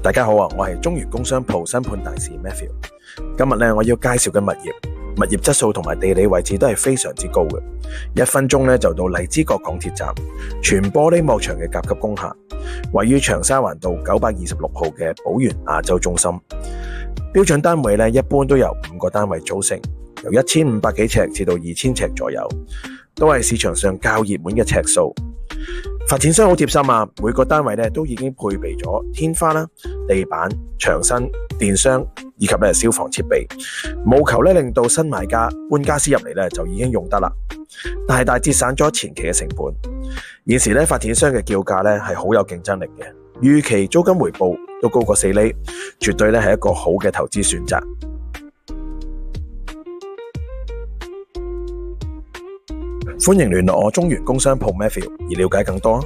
大家好啊，我係中原工商鋪新盤大使 Matthew。今日咧，我要介紹嘅物業質素同埋地理位置都係非常之高嘅。1分鐘咧就到荔枝角港鐵站，全玻璃幕牆嘅甲級工廈，位於長沙灣道926號嘅寶源亞洲中心。標準單位咧一般都由5個單位組成，由1500幾尺至到2000尺左右，都係市場上較熱門嘅尺數。發展商好貼心啊，每個單位咧都已經配備咗天花啦、地板、牆身、電箱以及消防設備，務求令到新買家搬家私入嚟就已經用得啦，大大節省咗前期嘅成本。現時發展商嘅叫價係好有競爭力嘅，預期租金回報都高過4厘，絕對係一個好嘅投資選擇。歡迎聯絡我中原工商鋪 Matthew 而了解更多。